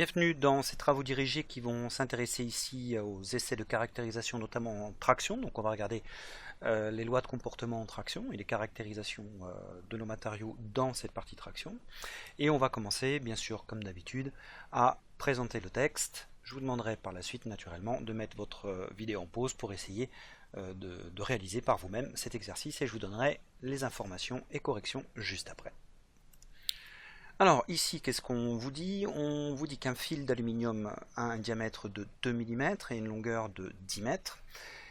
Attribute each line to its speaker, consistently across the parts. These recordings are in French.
Speaker 1: Bienvenue dans ces travaux dirigés qui vont s'intéresser ici aux essais de caractérisation, notamment en traction. Donc on va regarder les lois de comportement en traction et les caractérisations de nos matériaux dans cette partie traction. Et on va commencer, bien sûr, comme d'habitude, à présenter le texte. Je vous demanderai par la suite, naturellement, de mettre votre vidéo en pause pour essayer de réaliser par vous-même cet exercice et je vous donnerai les informations et corrections juste après. Alors ici, qu'est-ce qu'on vous dit? On vous dit qu'un fil d'aluminium a un diamètre de 2 mm et une longueur de 10 mètres.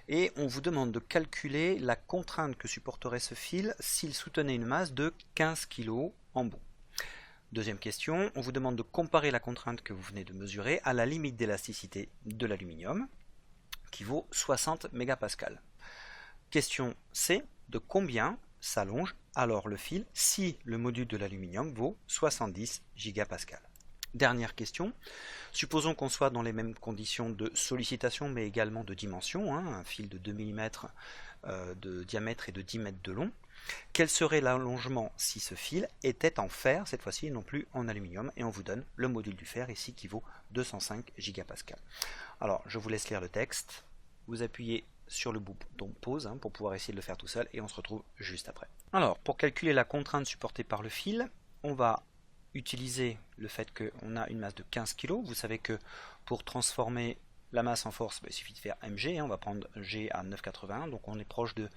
Speaker 1: Et on vous demande de calculer la contrainte que supporterait ce fil s'il soutenait une masse de 15 kg en bout. Deuxième question, on vous demande de comparer la contrainte que vous venez de mesurer à la limite d'élasticité de l'aluminium, qui vaut 60 mégapascales. Question C, de combien s'allonge alors le fil si le module de l'aluminium vaut 70 gigapascales. Dernière question, supposons qu'on soit dans les mêmes conditions de sollicitation mais également de dimension, un fil de 2 mm de diamètre et de 10 mètres de long. Quel serait l'allongement si ce fil était en fer, cette fois-ci, et non plus en aluminium, et on vous donne le module du fer ici qui vaut 205 gigapascales. Alors, je vous laisse lire le texte, vous appuyez sur le bouton pause pour pouvoir essayer de le faire tout seul et on se retrouve juste après. Alors, pour calculer la contrainte supportée par le fil, on va utiliser le fait qu'on a une masse de 15 kg. Vous savez que pour transformer la masse en force, il suffit de faire mg, on va prendre g à 9,81, donc on est proche de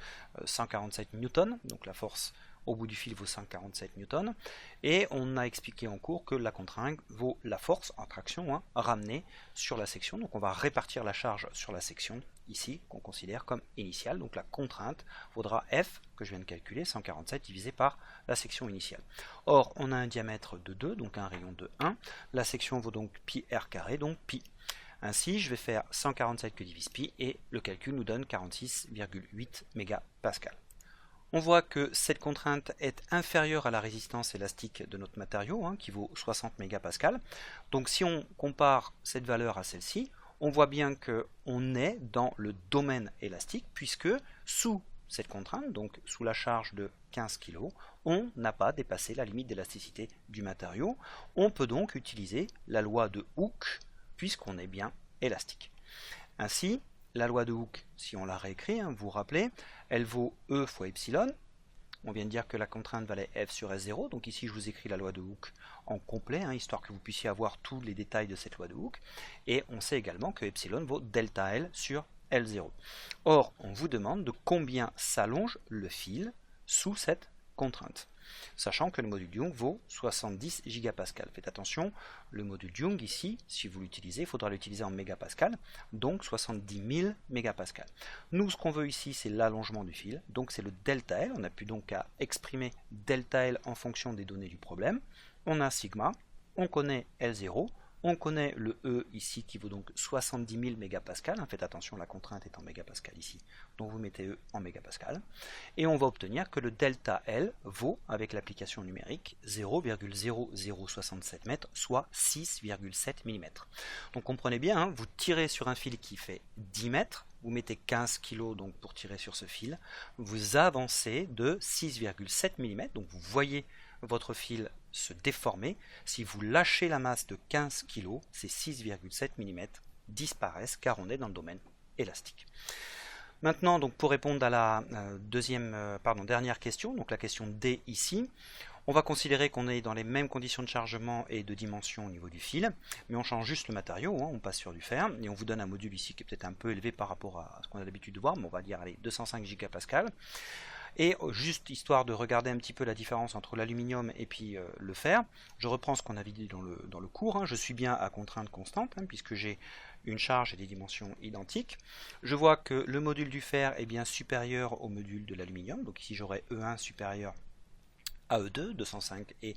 Speaker 1: 147 newtons, donc la force au bout du fil vaut 147 newtons, et on a expliqué en cours que la contrainte vaut la force en traction ramenée sur la section, donc on va répartir la charge sur la section ici, qu'on considère comme initiale, donc la contrainte vaudra F, que je viens de calculer, 147 divisé par la section initiale. Or, on a un diamètre de 2, donc un rayon de 1, la section vaut donc pi r carré, donc pi. Ainsi, je vais faire 147 que divise pi, et le calcul nous donne 46,8 mégapascales. On voit que cette contrainte est inférieure à la résistance élastique de notre matériau, qui vaut 60 mégapascales. Donc si on compare cette valeur à celle-ci, on voit bien qu'on est dans le domaine élastique, puisque sous cette contrainte, donc sous la charge de 15 kg, on n'a pas dépassé la limite d'élasticité du matériau. On peut donc utiliser la loi de Hooke, puisqu'on est bien élastique. Ainsi, la loi de Hooke, si on la réécrit, vous vous rappelez, elle vaut E fois epsilon. On vient de dire que la contrainte valait F sur S0, donc ici je vous écris la loi de Hooke en complet, histoire que vous puissiez avoir tous les détails de cette loi de Hooke. Et on sait également que epsilon vaut delta L sur L0. Or, on vous demande de combien s'allonge le fil sous cette contrainte, sachant que le module de Young vaut 70 gigapascales. Faites attention, le module de Young ici, si vous l'utilisez, il faudra l'utiliser en mégapascales, donc 70 000 mégapascales. Nous, ce qu'on veut ici, c'est l'allongement du fil, donc c'est le delta L. On a pu donc à exprimer delta L en fonction des données du problème. On a sigma, on connaît L0, on connaît le E ici qui vaut donc 70 000 mégapascales. Faites attention, la contrainte est en mégapascales ici. Donc vous mettez E en mégapascales. Et on va obtenir que le delta L vaut, avec l'application numérique, 0,0067 mètres, soit 6,7 mm. Donc comprenez bien, vous tirez sur un fil qui fait 10 mètres, vous mettez 15 kg donc pour tirer sur ce fil, vous avancez de 6,7 mm, donc vous voyez votre fil se déformer. Si vous lâchez la masse de 15 kg, ces 6,7 mm disparaissent car on est dans le domaine élastique. Maintenant, donc, pour répondre à la dernière question, donc la question D ici, on va considérer qu'on est dans les mêmes conditions de chargement et de dimension au niveau du fil, mais on change juste le matériau, on passe sur du fer, et on vous donne un module ici qui est peut-être un peu élevé par rapport à ce qu'on a l'habitude de voir, mais on va dire allez, 205 gigapascales. Et juste histoire de regarder un petit peu la différence entre l'aluminium et puis le fer, je reprends ce qu'on avait dit dans le cours, je suis bien à contrainte constante, puisque j'ai une charge et des dimensions identiques. Je vois que le module du fer est bien supérieur au module de l'aluminium, donc ici j'aurai E1 supérieur à E2, 205 et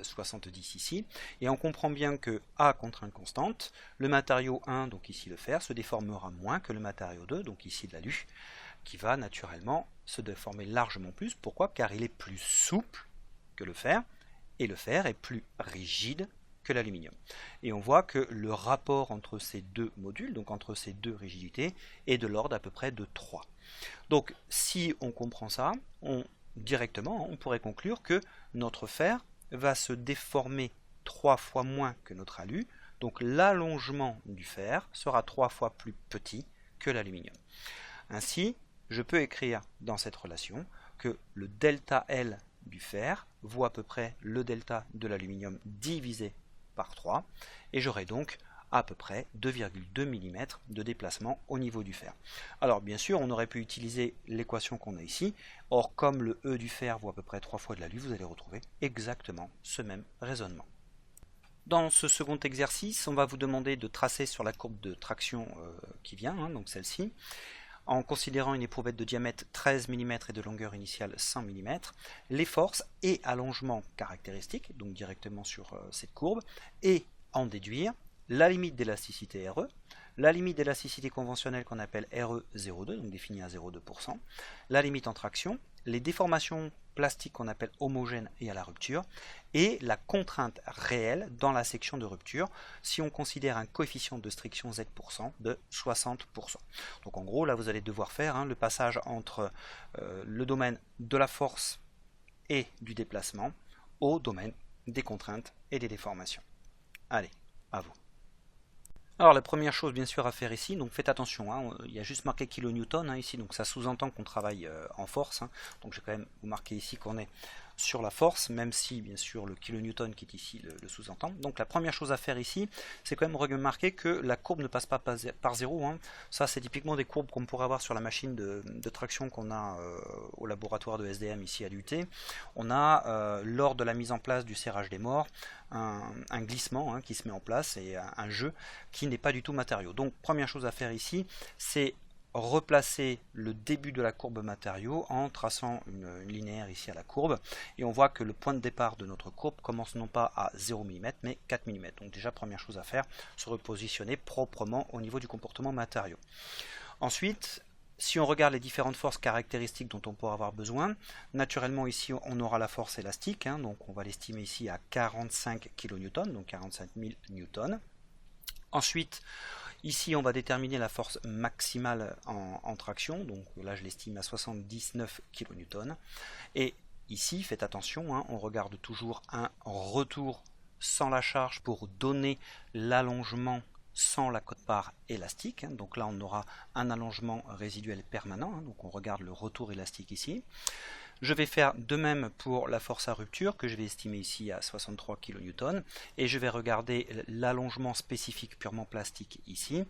Speaker 1: 70 ici, et on comprend bien que à contrainte constante, le matériau 1, donc ici le fer, se déformera moins que le matériau 2, donc ici de l'alu, qui va naturellement se déformer largement plus. Pourquoi? Car il est plus souple que le fer, et le fer est plus rigide que l'aluminium. Et on voit que le rapport entre ces deux modules, donc entre ces deux rigidités, est de l'ordre à peu près de 3. Donc si on comprend ça, directement on pourrait conclure que notre fer va se déformer 3 fois moins que notre alu, Donc l'allongement du fer sera 3 fois plus petit que l'aluminium. Ainsi, je peux écrire dans cette relation que le delta L du fer vaut à peu près le delta de l'aluminium divisé par 3, et j'aurai donc à peu près 2,2 mm de déplacement au niveau du fer. Alors bien sûr, on aurait pu utiliser l'équation qu'on a ici, or comme le E du fer vaut à peu près 3 fois de l'alu, vous allez retrouver exactement ce même raisonnement. Dans ce second exercice, on va vous demander de tracer sur la courbe de traction qui vient, donc celle-ci, en considérant une éprouvette de diamètre 13 mm et de longueur initiale 100 mm, les forces et allongements caractéristiques, donc directement sur cette courbe, et en déduire la limite d'élasticité RE, la limite d'élasticité conventionnelle qu'on appelle RE02, donc définie à 0,2%, la limite en traction, les déformations plastiques qu'on appelle homogènes et à la rupture, et la contrainte réelle dans la section de rupture si on considère un coefficient de striction Z% de 60%. Donc en gros, là vous allez devoir faire le passage entre le domaine de la force et du déplacement au domaine des contraintes et des déformations. Allez, à vous. Alors la première chose bien sûr à faire ici, donc faites attention, il y a juste marqué kilonewton ici, donc ça sous-entend qu'on travaille en force, donc je vais quand même vous marquer ici qu'on est sur la force, même si bien sûr le kilonewton qui est ici le sous-entend. Donc la première chose à faire ici, c'est quand même remarquer que la courbe ne passe pas par 0, ça c'est typiquement des courbes qu'on pourrait avoir sur la machine de traction qu'on a au laboratoire de SDM ici à l'UT. On a lors de la mise en place du serrage des morts, un glissement qui se met en place et un jeu qui n'est pas du tout matériau. Donc première chose à faire ici, c'est replacer le début de la courbe matériau en traçant une linéaire ici à la courbe, et on voit que le point de départ de notre courbe commence non pas à 0 mm mais 4 mm. Donc déjà première chose à faire, se repositionner proprement au niveau du comportement matériau. Ensuite, si on regarde les différentes forces caractéristiques dont on pourra avoir besoin, naturellement ici on aura la force élastique, donc on va l'estimer ici à 45 kN, donc 45 000 newtons. Ensuite, ici on va déterminer la force maximale en traction, donc là je l'estime à 79 kN. Et ici, faites attention, on regarde toujours un retour sans la charge pour donner l'allongement sans la quote-part élastique, donc là on aura un allongement résiduel permanent, donc on regarde le retour élastique ici. Je vais faire de même pour la force à rupture que je vais estimer ici à 63 kN, et je vais regarder l'allongement spécifique purement plastique ici,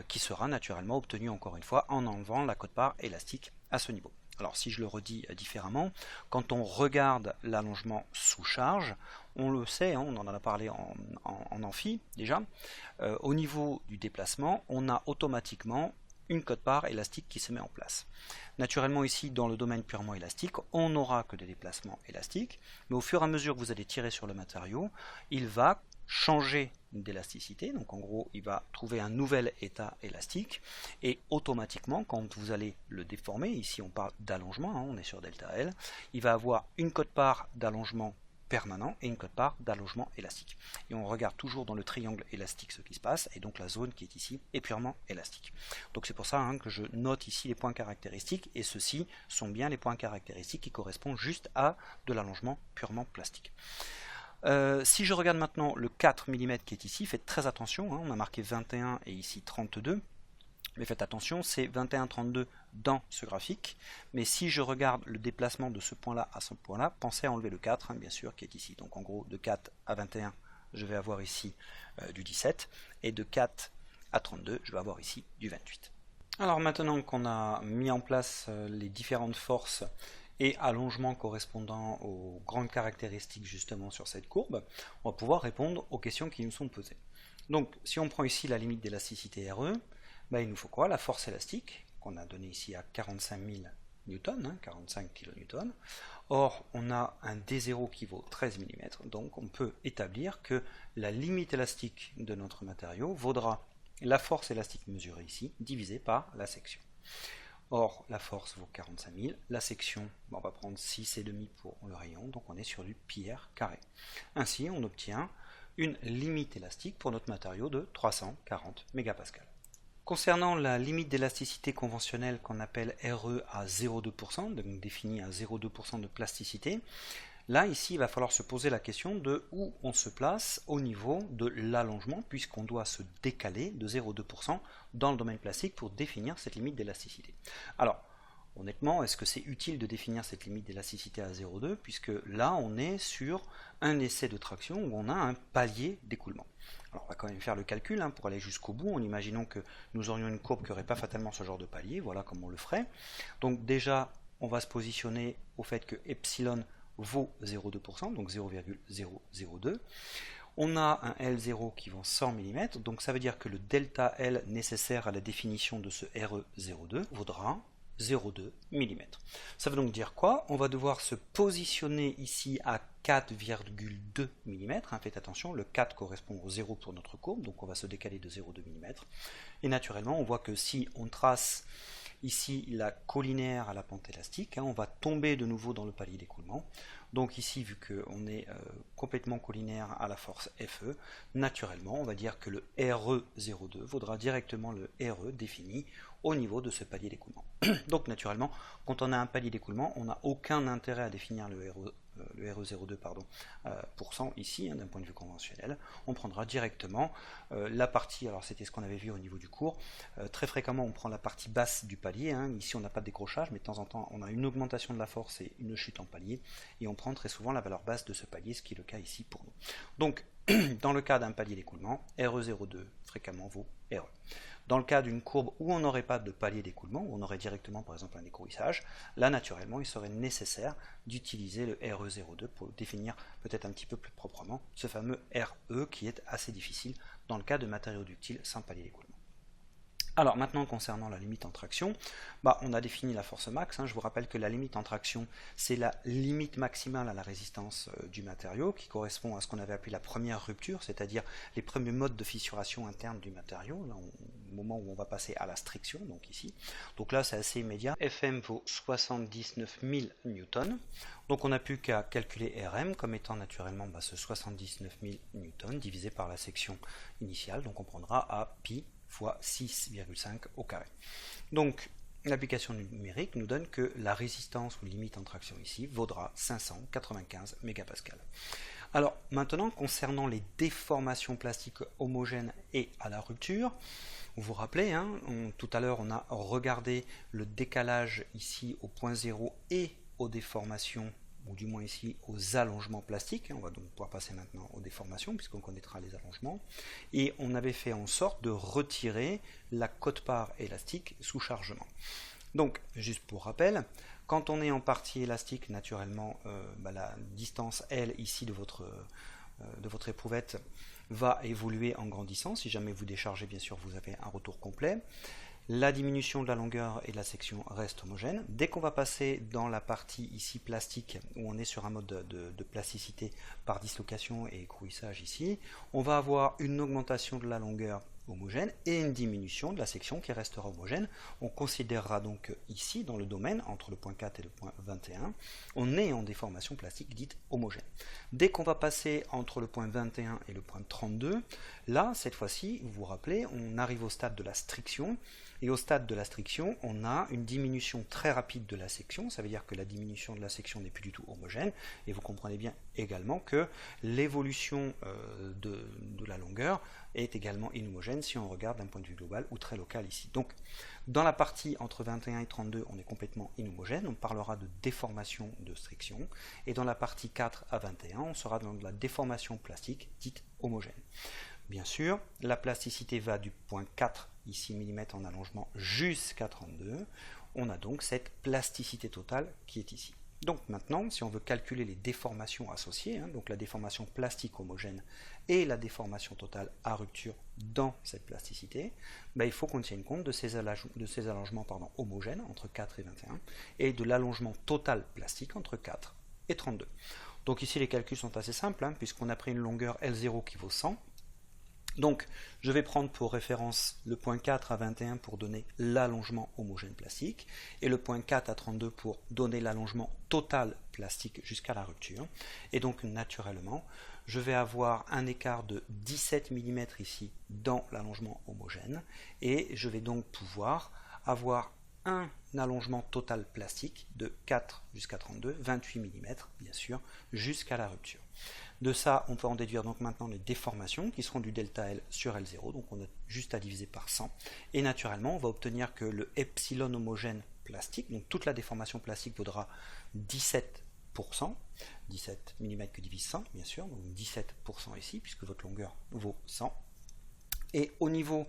Speaker 1: qui sera naturellement obtenu encore une fois en enlevant la quote-part élastique à ce niveau. Alors si je le redis différemment, quand on regarde l'allongement sous charge, on le sait, on en a parlé en amphi déjà, au niveau du déplacement, on a automatiquement une quote-part élastique qui se met en place. Naturellement ici, dans le domaine purement élastique, on n'aura que des déplacements élastiques, mais au fur et à mesure que vous allez tirer sur le matériau, il va changer d'élasticité, donc en gros il va trouver un nouvel état élastique, et automatiquement quand vous allez le déformer, ici on parle d'allongement, on est sur delta L, il va avoir une quote-part d'allongement permanent et une quote-part d'allongement élastique. Et on regarde toujours dans le triangle élastique ce qui se passe, et donc la zone qui est ici est purement élastique. Donc c'est pour ça que je note ici les points caractéristiques, et ceux-ci sont bien les points caractéristiques qui correspondent juste à de l'allongement purement plastique. Si je regarde maintenant le 4 mm qui est ici, faites très attention, on a marqué 21 et ici 32, mais faites attention, c'est 21-32 dans ce graphique, mais si je regarde le déplacement de ce point-là à ce point-là, pensez à enlever le 4, bien sûr, qui est ici. Donc en gros, de 4 à 21, je vais avoir ici du 17, et de 4 à 32, je vais avoir ici du 28. Alors maintenant qu'on a mis en place les différentes forces et allongements correspondant aux grandes caractéristiques justement sur cette courbe, on va pouvoir répondre aux questions qui nous sont posées. Donc si on prend ici la limite d'élasticité RE, il nous faut quoi? La force élastique, qu'on a donnée ici à 45 000 newtons, 45 kN. Or, on a un D0 qui vaut 13 mm, donc on peut établir que la limite élastique de notre matériau vaudra la force élastique mesurée ici, divisée par la section. Or, la force vaut 45 000, la section, on va prendre 6,5 pour le rayon, donc on est sur du πr carré. Ainsi, on obtient une limite élastique pour notre matériau de 340 MPa. Concernant la limite d'élasticité conventionnelle qu'on appelle RE à 0,2%, donc définie à 0,2% de plasticité, Là, ici, il va falloir se poser la question de où on se place au niveau de l'allongement, puisqu'on doit se décaler de 0,2% dans le domaine plastique pour définir cette limite d'élasticité. Alors, honnêtement, est-ce que c'est utile de définir cette limite d'élasticité à 0,2, puisque là, on est sur un essai de traction où on a un palier d'écoulement. Alors, on va quand même faire le calcul pour aller jusqu'au bout, en imaginant que nous aurions une courbe qui n'aurait pas fatalement ce genre de palier, voilà comment on le ferait. Donc déjà, on va se positionner au fait que epsilon vaut 0,2%, donc 0,002. On a un L0 qui vaut 100 mm, donc ça veut dire que le delta L nécessaire à la définition de ce RE02 vaudra 0,2 mm. Ça veut donc dire quoi? On va devoir se positionner ici à 4,2 mm. Faites attention, le 4 correspond au 0 pour notre courbe, donc on va se décaler de 0,2 mm. Et naturellement, on voit que si on trace ici la collinaire à la pente élastique, on va tomber de nouveau dans le palier d'écoulement. Donc ici, vu qu'on est complètement collinaire à la force Fe, naturellement, on va dire que le RE02 vaudra directement le RE défini au niveau de ce palier d'écoulement. Donc naturellement, quand on a un palier d'écoulement, on n'a aucun intérêt à définir le RE02 pour cent ici, d'un point de vue conventionnel. On prendra directement la partie, alors c'était ce qu'on avait vu au niveau du cours, très fréquemment on prend la partie basse du palier, ici on n'a pas de décrochage, mais de temps en temps on a une augmentation de la force et une chute en palier, et on prend très souvent la valeur basse de ce palier, ce qui est le cas ici pour nous. Donc, dans le cas d'un palier d'écoulement, RE02 fréquemment vaut RE. Dans le cas d'une courbe où on n'aurait pas de palier d'écoulement, où on aurait directement par exemple un écourissage, là naturellement il serait nécessaire d'utiliser le RE02 pour définir peut-être un petit peu plus proprement ce fameux RE qui est assez difficile dans le cas de matériaux ductiles sans palier d'écoulement. Alors maintenant concernant la limite en traction, on a défini la force max, je vous rappelle que la limite en traction c'est la limite maximale à la résistance du matériau qui correspond à ce qu'on avait appelé la première rupture, c'est-à-dire les premiers modes de fissuration interne du matériau, là, au moment où on va passer à la striction, donc ici. Donc là c'est assez immédiat, Fm vaut 79 000 newtons, donc on n'a plus qu'à calculer Rm comme étant naturellement ce 79 000 newtons divisé par la section initiale, donc on prendra à pi fois 6,5 au carré. Donc l'application numérique nous donne que la résistance ou limite en traction ici vaudra 595 mégapascales. Alors maintenant concernant les déformations plastiques homogènes et à la rupture, vous vous rappelez, tout à l'heure on a regardé le décalage ici au point 0 et aux déformations, ou du moins ici aux allongements plastiques. On va donc pouvoir passer maintenant aux déformations puisqu'on connaîtra les allongements. Et on avait fait en sorte de retirer la quote-part élastique sous chargement. Donc, juste pour rappel, quand on est en partie élastique, naturellement, la distance L ici de votre éprouvette va évoluer en grandissant. Si jamais vous déchargez, bien sûr, vous avez un retour complet. La diminution de la longueur et de la section reste homogène. Dès qu'on va passer dans la partie ici plastique, où on est sur un mode de plasticité par dislocation et écrouissage ici, on va avoir une augmentation de la longueur homogène et une diminution de la section qui restera homogène. On considérera donc ici, dans le domaine, entre le point 4 et le point 21, on est en déformation plastique dite homogène. Dès qu'on va passer entre le point 21 et le point 32, là, cette fois-ci, vous vous rappelez, on arrive au stade de la striction. Et au stade de la striction, on a une diminution très rapide de la section, ça veut dire que la diminution de la section n'est plus du tout homogène, et vous comprenez bien également que l'évolution de la longueur est également inhomogène si on regarde d'un point de vue global ou très local ici. Donc, dans la partie entre 21 et 32, on est complètement inhomogène, on parlera de déformation de striction, et dans la partie 4 à 21, on sera dans de la déformation plastique dite homogène. Bien sûr, la plasticité va du point 4 ici mm en allongement jusqu'à 32, on a donc cette plasticité totale qui est ici. Donc maintenant, si on veut calculer les déformations associées, donc la déformation plastique homogène et la déformation totale à rupture dans cette plasticité, il faut qu'on tienne compte de ces allongements homogènes entre 4 et 21 et de l'allongement total plastique entre 4 et 32. Donc ici les calculs sont assez simples, puisqu'on a pris une longueur L0 qui vaut 100. Donc, je vais prendre pour référence le point 4 à 21 pour donner l'allongement homogène plastique et le point 4 à 32 pour donner l'allongement total plastique jusqu'à la rupture. Et donc, naturellement, je vais avoir un écart de 17 mm ici dans l'allongement homogène et je vais donc pouvoir avoir un allongement total plastique de 4 jusqu'à 32, 28 mm, bien sûr, jusqu'à la rupture. De ça, on peut en déduire donc maintenant les déformations qui seront du delta L sur L0, donc on a juste à diviser par 100. Et naturellement, on va obtenir que le epsilon homogène plastique, donc toute la déformation plastique vaudra 17%, 17 mm que divise 100, bien sûr, donc 17% ici, puisque votre longueur vaut 100. Et au niveau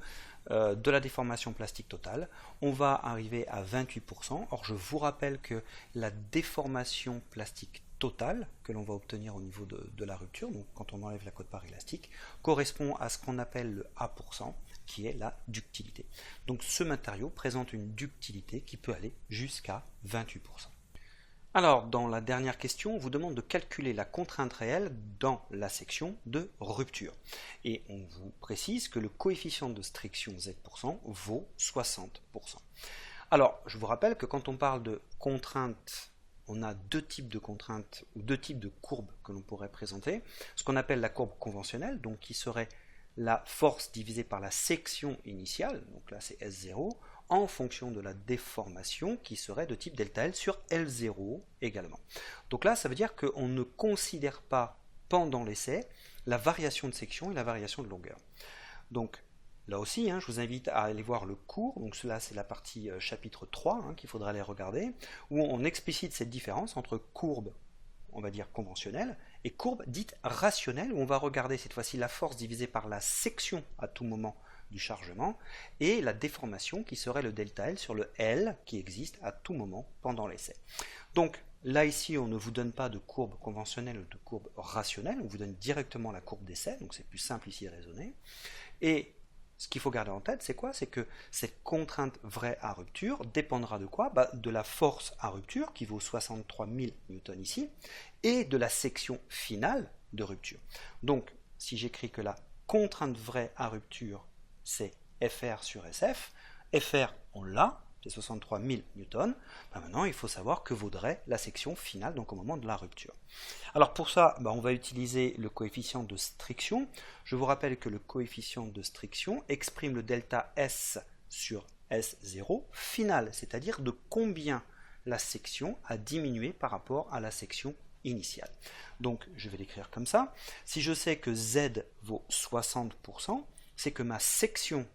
Speaker 1: de la déformation plastique totale, on va arriver à 28%. Or, je vous rappelle que la déformation plastique totale que l'on va obtenir au niveau de la rupture, donc quand on enlève la quote-part élastique, correspond à ce qu'on appelle le A%, qui est la ductilité. Donc ce matériau présente une ductilité qui peut aller jusqu'à 28%. Alors, dans la dernière question, on vous demande de calculer la contrainte réelle dans la section de rupture. Et on vous précise que le coefficient de striction Z% vaut 60%. Alors, je vous rappelle que quand on parle de contrainte, on a deux types de contraintes ou deux types de courbes que l'on pourrait présenter. Ce qu'on appelle la courbe conventionnelle, donc qui serait la force divisée par la section initiale, donc là c'est S0, en fonction de la déformation qui serait de type delta L sur L0 également. Donc là, ça veut dire qu'on ne considère pas pendant l'essai la variation de section et la variation de longueur. Donc là aussi, je vous invite à aller voir le cours, donc cela c'est la partie chapitre 3 qu'il faudra aller regarder, où on explicite cette différence entre courbe, on va dire conventionnelle, et courbe dite rationnelle, où on va regarder cette fois-ci la force divisée par la section à tout moment du chargement, et la déformation qui serait le delta L sur le L qui existe à tout moment pendant l'essai. Donc là ici on ne vous donne pas de courbe conventionnelle ou de courbe rationnelle, on vous donne directement la courbe d'essai, donc c'est plus simple ici à raisonner. Et ce qu'il faut garder en tête, c'est quoi? C'est que cette contrainte vraie à rupture dépendra de quoi? De la force à rupture, qui vaut 63 000 newtons ici, et de la section finale de rupture. Donc, si j'écris que la contrainte vraie à rupture, c'est FR sur SF, FR, on l'a, c'est 63 000 newtons. Maintenant, il faut savoir que vaudrait la section finale, donc au moment de la rupture. Alors pour ça, on va utiliser le coefficient de striction. Je vous rappelle que le coefficient de striction exprime le delta S sur S0 final, c'est-à-dire de combien la section a diminué par rapport à la section initiale. Donc je vais l'écrire comme ça. Si je sais que Z vaut 60%, c'est que ma section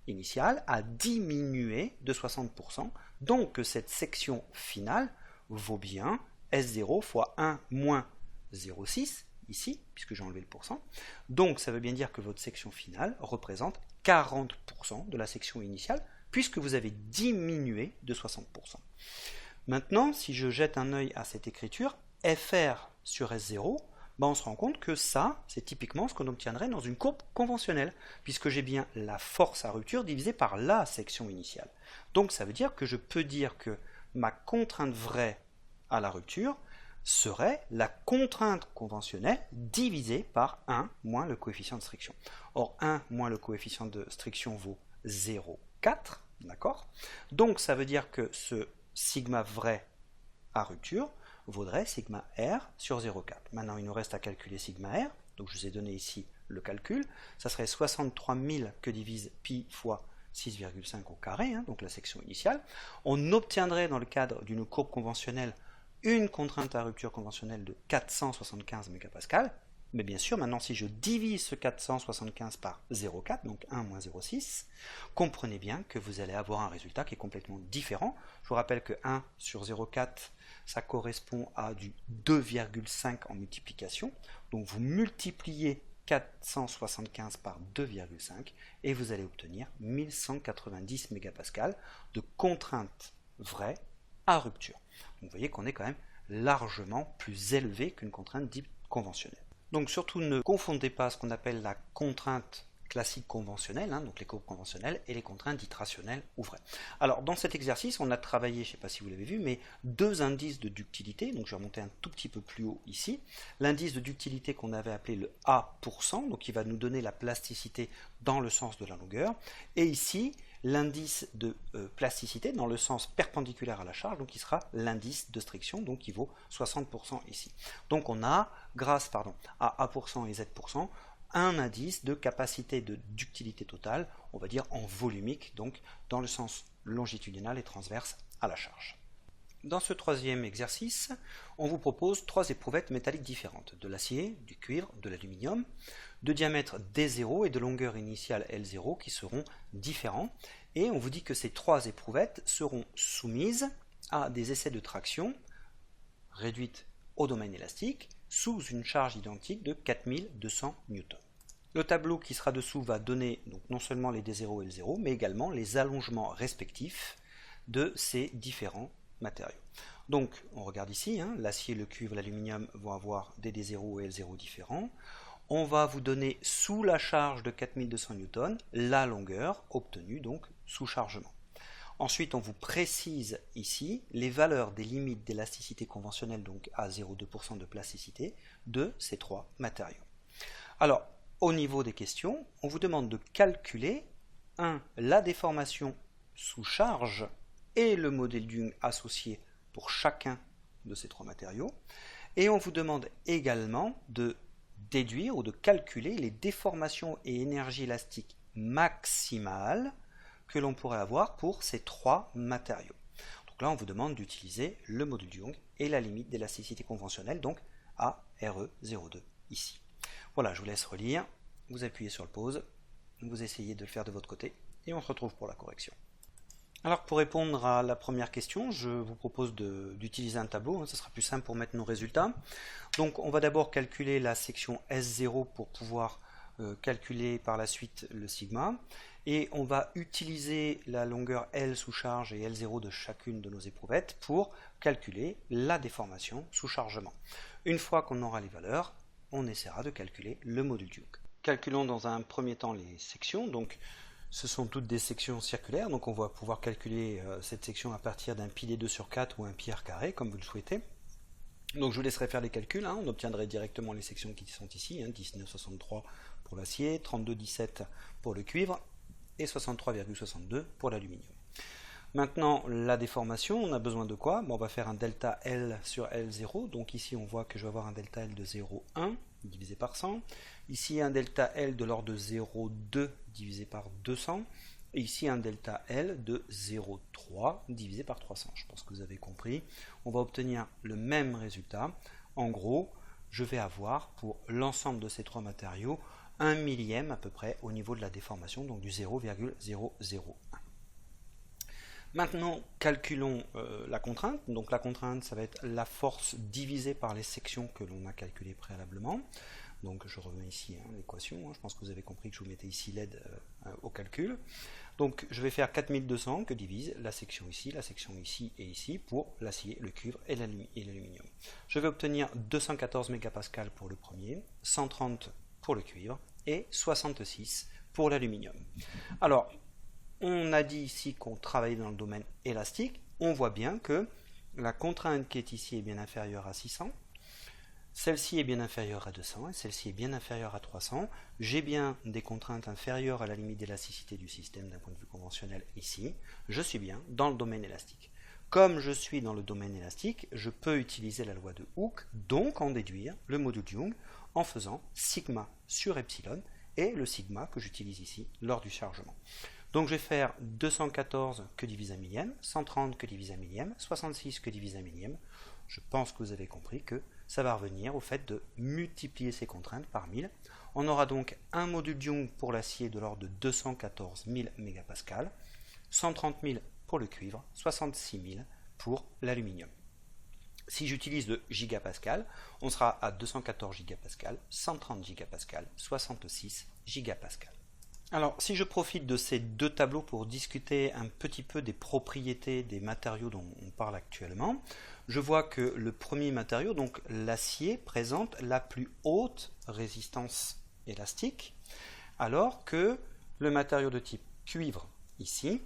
Speaker 1: initiale a diminué de 60%, donc que cette section finale vaut bien S0 fois 1 moins 0,6, ici, puisque j'ai enlevé le pourcent. Donc ça veut bien dire que votre section finale représente 40% de la section initiale, puisque vous avez diminué de 60%. Maintenant, si je jette un œil à cette écriture, FR sur S0, on se rend compte que ça, c'est typiquement ce qu'on obtiendrait dans une courbe conventionnelle, puisque j'ai bien la force à rupture divisée par la section initiale. Donc ça veut dire que je peux dire que ma contrainte vraie à la rupture serait la contrainte conventionnelle divisée par 1 moins le coefficient de striction. Or, 1 moins le coefficient de striction vaut 0,4, d'accord? Donc ça veut dire que ce sigma vrai à rupture vaudrait sigma R sur 0,4. Maintenant, il nous reste à calculer sigma R. Donc, je vous ai donné ici le calcul. Ça serait 63 000 que divise pi fois 6,5 au carré, donc la section initiale. On obtiendrait, dans le cadre d'une courbe conventionnelle, une contrainte à rupture conventionnelle de 475 mégapascales. Mais bien sûr, maintenant, si je divise ce 475 par 0,4, donc 1 moins 0,6, comprenez bien que vous allez avoir un résultat qui est complètement différent. Je vous rappelle que 1 sur 0,4, ça correspond à du 2,5 en multiplication. Donc vous multipliez 475 par 2,5 et vous allez obtenir 1190 mégapascales de contrainte vraie à rupture. Donc vous voyez qu'on est quand même largement plus élevé qu'une contrainte dite conventionnelle. Donc surtout ne confondez pas ce qu'on appelle la contrainte classique conventionnelle, donc les courbes conventionnelles, et les contraintes dites rationnelles ou vraies. Alors dans cet exercice, on a travaillé, je ne sais pas si vous l'avez vu, mais deux indices de ductilité, donc je vais remonter un tout petit peu plus haut ici. L'indice de ductilité qu'on avait appelé le A%, donc qui va nous donner la plasticité dans le sens de la longueur, et ici, l'indice de plasticité dans le sens perpendiculaire à la charge, donc qui sera l'indice de striction, donc qui vaut 60% ici. Donc on a, grâce à A% et Z%, un indice de capacité de ductilité totale, on va dire en volumique, donc dans le sens longitudinale et transverse à la charge. Dans ce troisième exercice, on vous propose 3 éprouvettes métalliques différentes, de l'acier, du cuivre, de l'aluminium, de diamètre D0 et de longueur initiale L0 qui seront différents. Et on vous dit que ces 3 éprouvettes seront soumises à des essais de traction réduite au domaine élastique sous une charge identique de 4200 newtons. Le tableau qui sera dessous va donner donc non seulement les D0 et L0, mais également les allongements respectifs de ces différents matériaux. Donc on regarde ici, l'acier, le cuivre, l'aluminium vont avoir des D0 et L0 différents. On va vous donner sous la charge de 4200 newtons la longueur obtenue donc sous chargement. Ensuite, on vous précise ici les valeurs des limites d'élasticité conventionnelle, donc à 0,2% de plasticité, de ces 3 matériaux. Alors, au niveau des questions, on vous demande de calculer la déformation sous charge et le modèle Young associé pour chacun de ces 3 matériaux. Et on vous demande également de déduire ou de calculer les déformations et énergie élastique maximale que l'on pourrait avoir pour ces 3 matériaux. Donc là, on vous demande d'utiliser le module Young et la limite d'élasticité conventionnelle, donc à RE02 ici. Voilà, je vous laisse relire, vous appuyez sur le pause, vous essayez de le faire de votre côté, et on se retrouve pour la correction. Alors pour répondre à la première question, je vous propose d'utiliser un tableau, ce sera plus simple pour mettre nos résultats. Donc on va d'abord calculer la section S0 pour pouvoir calculer par la suite le sigma. Et on va utiliser la longueur L sous charge et L0 de chacune de nos éprouvettes pour calculer la déformation sous chargement. Une fois qu'on aura les valeurs, on essaiera de calculer le module Young. Calculons dans un premier temps les sections. Donc, ce sont toutes des sections circulaires, donc on va pouvoir calculer cette section à partir d'un pilier 2/4 ou un pierre carré, comme vous le souhaitez. Donc je vous laisserai faire les calculs, on obtiendrait directement les sections qui sont ici, 19,63 pour l'acier, 32,17 pour le cuivre, et 63,62 pour l'aluminium. Maintenant, la déformation, on a besoin de quoi? On va faire un delta L sur L0, donc ici on voit que je vais avoir un delta L de 0,1 divisé par 100, ici un delta L de l'ordre de 0,2 divisé par 200, et ici un delta L de 0,3 divisé par 300. Je pense que vous avez compris. On va obtenir le même résultat. En gros, je vais avoir pour l'ensemble de ces 3 matériaux 1 millième à peu près au niveau de la déformation, donc du 0,001. Maintenant, calculons la contrainte. Donc la contrainte, ça va être la force divisée par les sections que l'on a calculées préalablement. Donc je remets ici l'équation, je pense que vous avez compris que je vous mettais ici l'aide au calcul. Donc je vais faire 4200 que divise la section ici et ici pour l'acier, le cuivre et l'aluminium. Je vais obtenir 214 mégapascales pour le premier, 130 pour le cuivre et 66 pour l'aluminium. Alors, on a dit ici qu'on travaillait dans le domaine élastique. On voit bien que la contrainte qui est ici est bien inférieure à 600. Celle-ci est bien inférieure à 200 et celle-ci est bien inférieure à 300. J'ai bien des contraintes inférieures à la limite d'élasticité du système d'un point de vue conventionnel ici. Je suis bien dans le domaine élastique. Comme je suis dans le domaine élastique, je peux utiliser la loi de Hooke, donc en déduire le module Young en faisant sigma sur epsilon et le sigma que j'utilise ici lors du chargement. Donc je vais faire 214 que divise un millième, 130 que divise un millième, 66 que divise un millième. Je pense que vous avez compris que ça va revenir au fait de multiplier ces contraintes par 1000. On aura donc un module Young pour l'acier de l'ordre de 214 000 mégapascales, 130 000 pour le cuivre, 66 000 pour l'aluminium. Si j'utilise le gigapascal, on sera à 214 gigapascales, 130 gigapascales, 66 gigapascales. Alors, si je profite de ces 2 tableaux pour discuter un petit peu des propriétés des matériaux dont on parle actuellement, je vois que le premier matériau, donc l'acier, présente la plus haute résistance élastique, alors que le matériau de type cuivre, ici,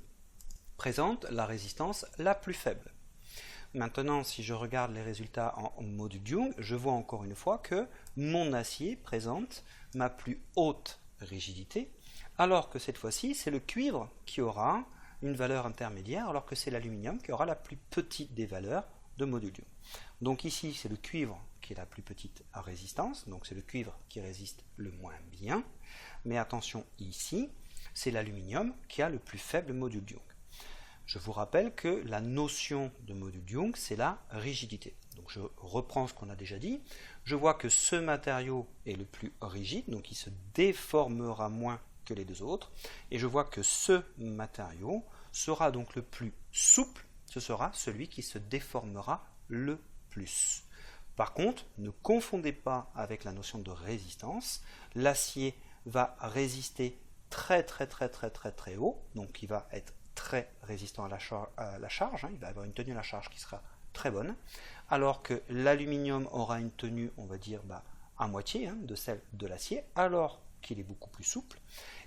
Speaker 1: présente la résistance la plus faible. Maintenant, si je regarde les résultats en module Young, je vois encore une fois que mon acier présente ma plus haute rigidité, alors que cette fois-ci, c'est le cuivre qui aura une valeur intermédiaire, alors que c'est l'aluminium qui aura la plus petite des valeurs de module Young. Donc ici, c'est le cuivre qui est la plus petite à résistance, donc c'est le cuivre qui résiste le moins bien, mais attention ici, c'est l'aluminium qui a le plus faible module Young. Je vous rappelle que la notion de module Young, c'est la rigidité. Donc je reprends ce qu'on a déjà dit. Je vois que ce matériau est le plus rigide, donc il se déformera moins que les deux autres. Et je vois que ce matériau sera donc le plus souple, ce sera celui qui se déformera le plus. Par contre, ne confondez pas avec la notion de résistance. L'acier va résister très haut, donc il va être très résistant à la charge, hein, il va avoir une tenue à la charge qui sera très bonne, alors que l'aluminium aura une tenue, on va dire, à moitié de celle de l'acier, alors qu'il est beaucoup plus souple,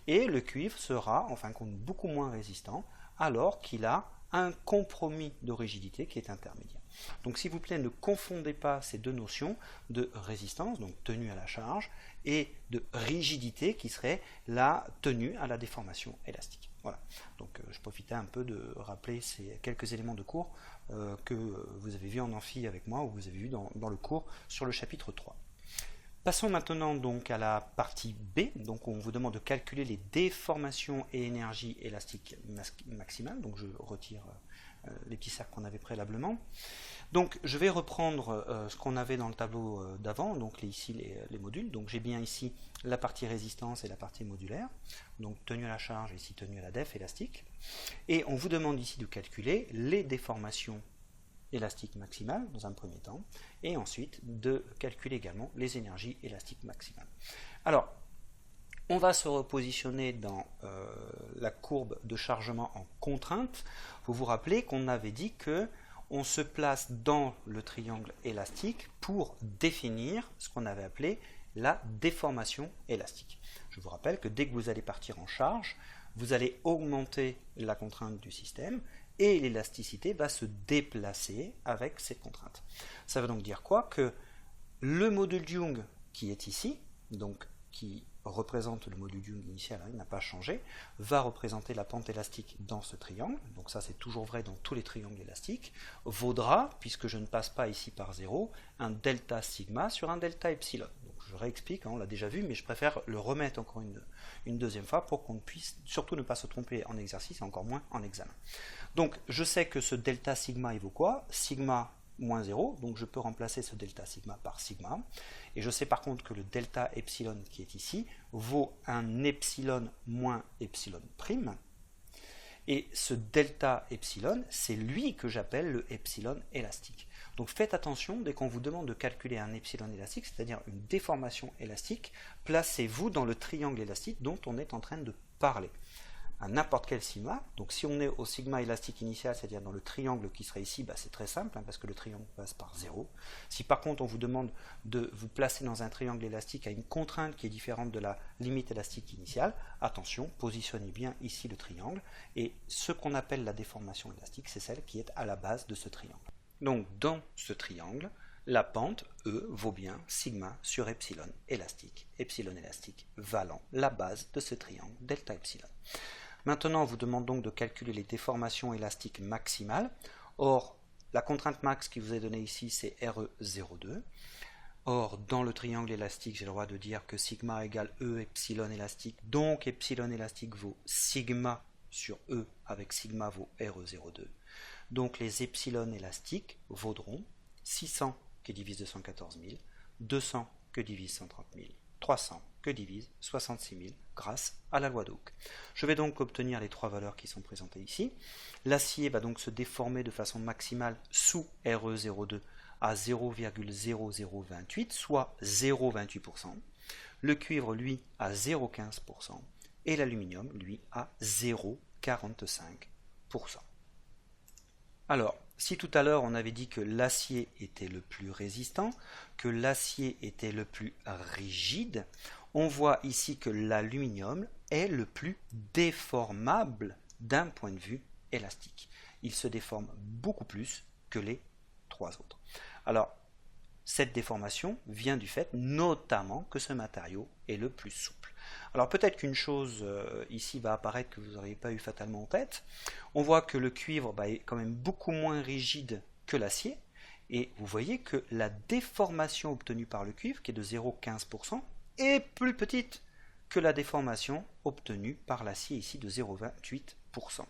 Speaker 1: et le cuivre sera en fin de compte beaucoup moins résistant, alors qu'il a un compromis de rigidité qui est intermédiaire. Donc s'il vous plaît, ne confondez pas ces deux notions de résistance, donc tenue à la charge, et de rigidité qui serait la tenue à la déformation élastique. Voilà. Donc je profitais un peu de rappeler ces quelques éléments de cours que vous avez vus en amphi avec moi ou vous avez vu dans le cours sur le chapitre 3. Passons maintenant donc à la partie B. Donc on vous demande de calculer les déformations et énergie élastique maximale. Donc je retire les petits cercles qu'on avait préalablement. Donc je vais reprendre ce qu'on avait dans le tableau d'avant, donc ici les modules. Donc j'ai bien ici la partie résistance et la partie modulaire. Donc tenue à la charge et ici tenue à la def élastique. Et on vous demande ici de calculer les déformations élastiques maximales dans un premier temps, et ensuite de calculer également les énergies élastiques maximales. Alors, on va se repositionner dans la courbe de chargement en contrainte. Vous vous rappelez qu'on avait dit que on se place dans le triangle élastique pour définir ce qu'on avait appelé la déformation élastique. Je vous rappelle que dès que vous allez partir en charge, vous allez augmenter la contrainte du système et l'élasticité va se déplacer avec cette contrainte. Ça veut donc dire quoi? Que le module Young qui est ici, donc qui représente le module Young initial, il n'a pas changé, va représenter la pente élastique dans ce triangle, donc ça c'est toujours vrai dans tous les triangles élastiques, vaudra, puisque je ne passe pas ici par 0, un delta sigma sur un delta epsilon. Donc je réexplique, on l'a déjà vu, mais je préfère le remettre encore une deuxième fois pour qu'on puisse surtout ne pas se tromper en exercice et encore moins en examen. Donc je sais que ce delta sigma il vaut quoi? Sigma moins 0, donc je peux remplacer ce delta sigma par sigma, et je sais par contre que le delta epsilon qui est ici vaut un epsilon moins epsilon prime, et ce delta epsilon, c'est lui que j'appelle le epsilon élastique. Donc faites attention, dès qu'on vous demande de calculer un epsilon élastique, c'est-à-dire une déformation élastique, placez-vous dans le triangle élastique dont on est en train de parler. À n'importe quel sigma, donc si on est au sigma élastique initial, c'est-à-dire dans le triangle qui serait ici, c'est très simple, parce que le triangle passe par 0. Si par contre on vous demande de vous placer dans un triangle élastique à une contrainte qui est différente de la limite élastique initiale, attention, positionnez bien ici le triangle, et ce qu'on appelle la déformation élastique, c'est celle qui est à la base de ce triangle. Donc dans ce triangle, la pente, E, vaut bien sigma sur epsilon élastique valant la base de ce triangle, delta epsilon. Maintenant, on vous demande donc de calculer les déformations élastiques maximales. Or, la contrainte max qui vous est donnée ici, c'est RE02. Or, dans le triangle élastique, j'ai le droit de dire que sigma égale E epsilon élastique. Donc, epsilon élastique vaut sigma sur E avec sigma vaut RE02. Donc, les epsilon élastiques vaudront 600 que divise 214 000, 200 que divise 130 000, 300 que divise 66 000 grâce à la loi d'Hooke. Je vais donc obtenir les trois valeurs qui sont présentées ici. L'acier va donc se déformer de façon maximale sous RE02 à 0,0028, soit 0,28%. Le cuivre, lui, à 0,15%. Et l'aluminium, lui, à 0,45%. Alors, si tout à l'heure on avait dit que l'acier était le plus résistant, que l'acier était le plus rigide, on voit ici que l'aluminium est le plus déformable d'un point de vue élastique. Il se déforme beaucoup plus que les trois autres. Alors, cette déformation vient du fait notamment que ce matériau est le plus souple. Alors peut-être qu'une chose ici va apparaître que vous n'auriez pas eu fatalement en tête. On voit que le cuivre est quand même beaucoup moins rigide que l'acier. Et vous voyez que la déformation obtenue par le cuivre, qui est de 0,15%, est plus petite que la déformation obtenue par l'acier ici de 0,28%.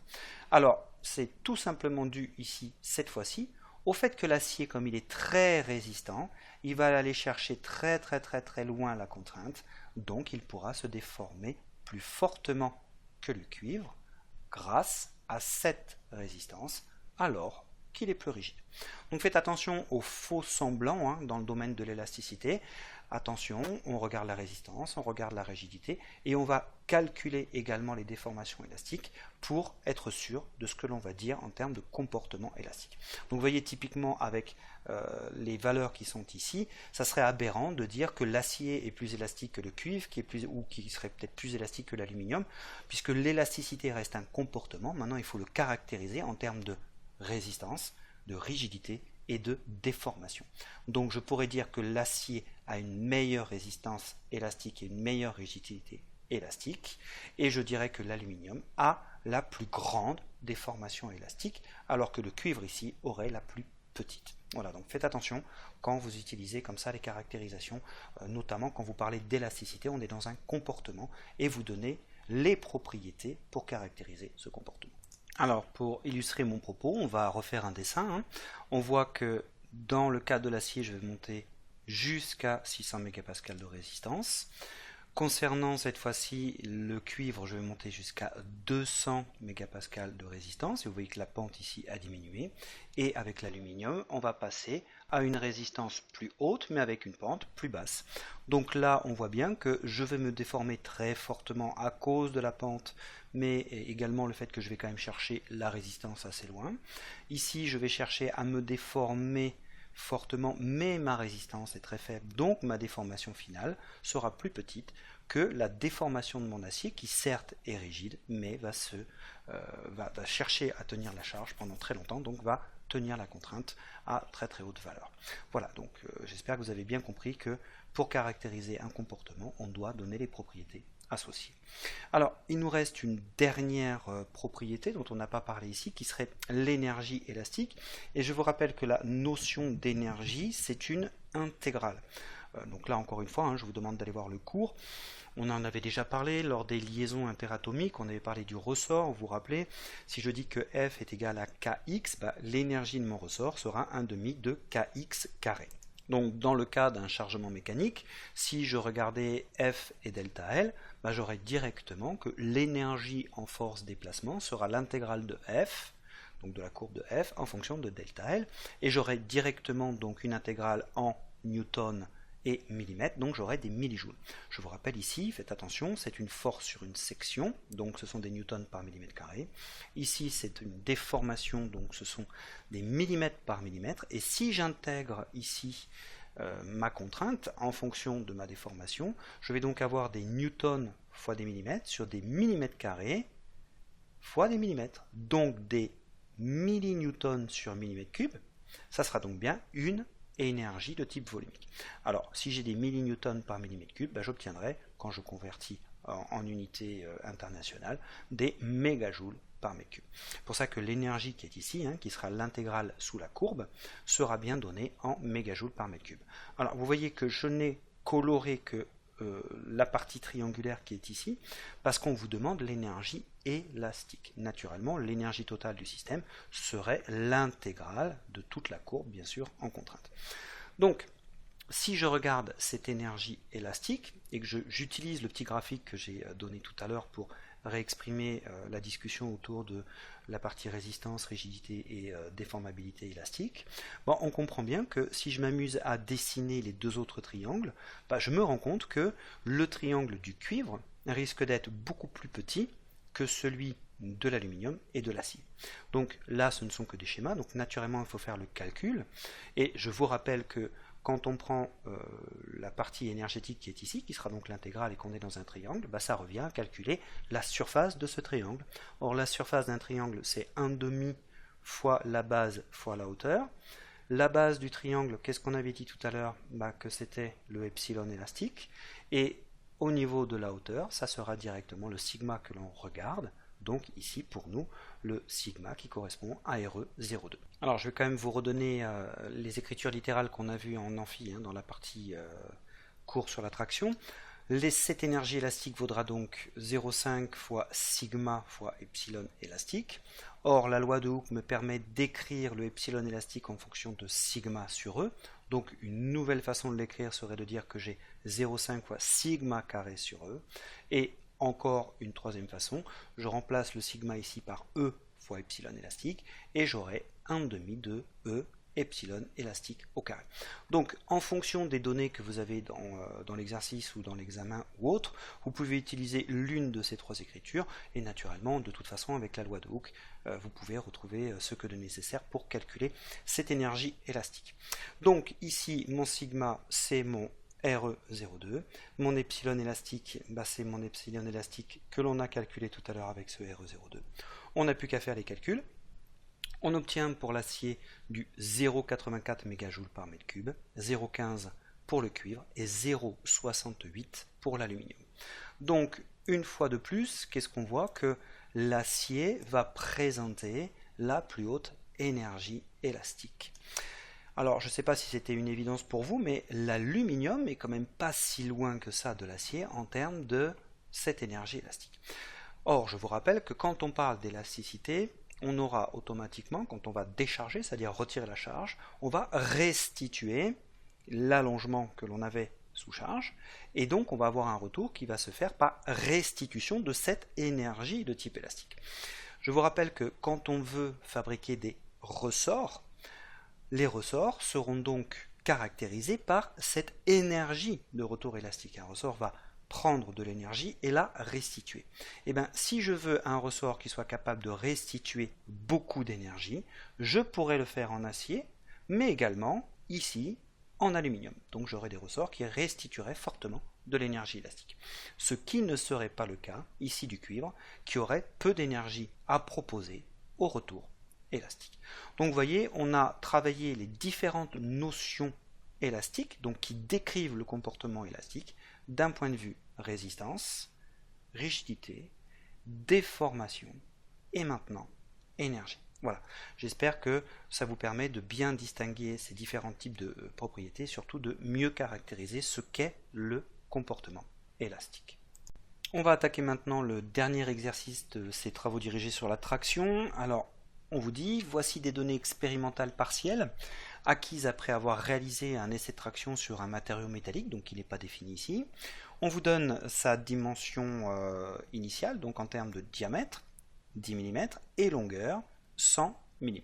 Speaker 1: Alors, c'est tout simplement dû ici, cette fois-ci, au fait que l'acier, comme il est très résistant, il va aller chercher très loin la contrainte, donc il pourra se déformer plus fortement que le cuivre grâce à cette résistance, alors qu'il est plus rigide. Donc faites attention aux faux semblants dans le domaine de l'élasticité. Attention, on regarde la résistance, on regarde la rigidité et on va calculer également les déformations élastiques pour être sûr de ce que l'on va dire en termes de comportement élastique. Donc vous voyez typiquement avec les valeurs qui sont ici, ça serait aberrant de dire que l'acier est plus élastique que le cuivre, ou qui serait peut-être plus élastique que l'aluminium, puisque l'élasticité reste un comportement. Maintenant, il faut le caractériser en termes de résistance, de rigidité et de déformation. Donc je pourrais dire que l'acier a une meilleure résistance élastique et une meilleure rigidité élastique, et je dirais que l'aluminium a la plus grande déformation élastique, alors que le cuivre ici aurait la plus petite. Voilà, donc faites attention quand vous utilisez comme ça les caractérisations, notamment quand vous parlez d'élasticité, on est dans un comportement et vous donnez les propriétés pour caractériser ce comportement. Alors pour illustrer mon propos, on va refaire un dessin. On voit que dans le cas de l'acier, je vais monter jusqu'à 600 mégapascales de résistance. Concernant cette fois-ci le cuivre, je vais monter jusqu'à 200 mégapascales de résistance. Et vous voyez que la pente ici a diminué. Et avec l'aluminium, on va passer à une résistance plus haute, mais avec une pente plus basse. Donc là, on voit bien que je vais me déformer très fortement à cause de la pente, mais également le fait que je vais quand même chercher la résistance assez loin. Ici, je vais chercher à me déformer fortement, mais ma résistance est très faible, donc ma déformation finale sera plus petite que la déformation de mon acier, qui certes est rigide, mais va chercher à tenir la charge pendant très longtemps, donc va tenir la contrainte à très haute valeur. Voilà, donc j'espère que vous avez bien compris que pour caractériser un comportement, on doit donner les propriétés associées. Alors, il nous reste une dernière propriété dont on n'a pas parlé ici, qui serait l'énergie élastique. Et je vous rappelle que la notion d'énergie, c'est une intégrale. Donc là, encore une fois, je vous demande d'aller voir le cours. On en avait déjà parlé lors des liaisons interatomiques, on avait parlé du ressort, vous vous rappelez, si je dis que F est égal à Kx, l'énergie de mon ressort sera 1/2 de Kx carré. Donc dans le cas d'un chargement mécanique, si je regardais F et delta L, j'aurais directement que l'énergie en force déplacement sera l'intégrale de F, donc de la courbe de F, en fonction de delta L, et j'aurais directement donc une intégrale en newton et millimètres, donc j'aurai des millijoules. Je vous rappelle ici, faites attention, c'est une force sur une section, donc ce sont des newtons par millimètre carré. Ici, c'est une déformation, donc ce sont des millimètres par millimètre. Et si j'intègre ici ma contrainte en fonction de ma déformation, je vais donc avoir des newtons fois des millimètres sur des millimètres carrés fois des millimètres. Donc des millinewtons sur millimètre cube, ça sera donc bien une énergie de type volumique. Alors, si j'ai des millinewtons par millimètre cube, j'obtiendrai, quand je convertis en unité internationale, des mégajoules par mètre cube. C'est pour ça que l'énergie qui est ici, qui sera l'intégrale sous la courbe, sera bien donnée en mégajoules par mètre cube. Alors, vous voyez que je n'ai coloré que la partie triangulaire qui est ici, parce qu'on vous demande l'énergie élastique. Naturellement, l'énergie totale du système serait l'intégrale de toute la courbe, bien sûr, en contrainte. Donc, si je regarde cette énergie élastique, et que j'utilise le petit graphique que j'ai donné tout à l'heure pour réexprimer la discussion autour de la partie résistance, rigidité et déformabilité élastique, on comprend bien que si je m'amuse à dessiner les deux autres triangles, je me rends compte que le triangle du cuivre risque d'être beaucoup plus petit que celui de l'aluminium et de l'acier. Donc là, ce ne sont que des schémas, donc naturellement, il faut faire le calcul. Et je vous rappelle que quand on prend la partie énergétique qui est ici, qui sera donc l'intégrale et qu'on est dans un triangle, ça revient à calculer la surface de ce triangle. Or, la surface d'un triangle, c'est 1/2 fois la base fois la hauteur. La base du triangle, qu'est-ce qu'on avait dit tout à l'heure? Que c'était le epsilon élastique. Et au niveau de la hauteur, ça sera directement le sigma que l'on regarde. Donc ici, pour nous, le sigma qui correspond à RE02. Alors, je vais quand même vous redonner les écritures littérales qu'on a vues en amphi, dans la partie cours sur la traction. Cette énergie élastique vaudra donc 0,5 fois sigma fois epsilon élastique. Or, la loi de Hooke me permet d'écrire le epsilon élastique en fonction de sigma sur E. Donc, une nouvelle façon de l'écrire serait de dire que j'ai 0,5 fois sigma carré sur E. Et encore une troisième façon, je remplace le sigma ici par E fois epsilon élastique et j'aurai 1,5 de E epsilon élastique au carré. Donc en fonction des données que vous avez dans l'exercice ou dans l'examen ou autre, vous pouvez utiliser l'une de ces trois écritures et naturellement de toute façon avec la loi de Hooke vous pouvez retrouver ce que de nécessaire pour calculer cette énergie élastique. Donc ici mon sigma c'est mon RE02, mon epsilon élastique c'est mon epsilon élastique que l'on a calculé tout à l'heure avec ce RE02. On n'a plus qu'à faire les calculs. On obtient pour l'acier du 0,84 MJ par mètre cube, 0,15 pour le cuivre et 0,68 pour l'aluminium. Donc, une fois de plus, qu'est-ce qu'on voit? Que l'acier va présenter la plus haute énergie élastique. Alors, je ne sais pas si c'était une évidence pour vous, mais l'aluminium est quand même pas si loin que ça de l'acier en termes de cette énergie élastique. Or, je vous rappelle que quand on parle d'élasticité, on aura automatiquement, quand on va décharger, c'est-à-dire retirer la charge, on va restituer l'allongement que l'on avait sous charge, et donc on va avoir un retour qui va se faire par restitution de cette énergie de type élastique. Je vous rappelle que quand on veut fabriquer des ressorts, les ressorts seront donc caractérisés par cette énergie de retour élastique. Un ressort va prendre de l'énergie et la restituer. Et bien, si je veux un ressort qui soit capable de restituer beaucoup d'énergie, je pourrais le faire en acier, mais également ici en aluminium. Donc j'aurai des ressorts qui restitueraient fortement de l'énergie élastique. Ce qui ne serait pas le cas ici du cuivre, qui aurait peu d'énergie à proposer au retour élastique. Donc vous voyez, on a travaillé les différentes notions élastiques, donc qui décrivent le comportement élastique, d'un point de vue résistance, rigidité, déformation et maintenant énergie. Voilà, j'espère que ça vous permet de bien distinguer ces différents types de propriétés, surtout de mieux caractériser ce qu'est le comportement élastique. On va attaquer maintenant le dernier exercice de ces travaux dirigés sur la traction. Alors, on vous dit, voici des données expérimentales partielles acquises après avoir réalisé un essai de traction sur un matériau métallique, donc il n'est pas défini ici. On vous donne sa dimension initiale, donc en termes de diamètre, 10 mm, et longueur, 100 mm.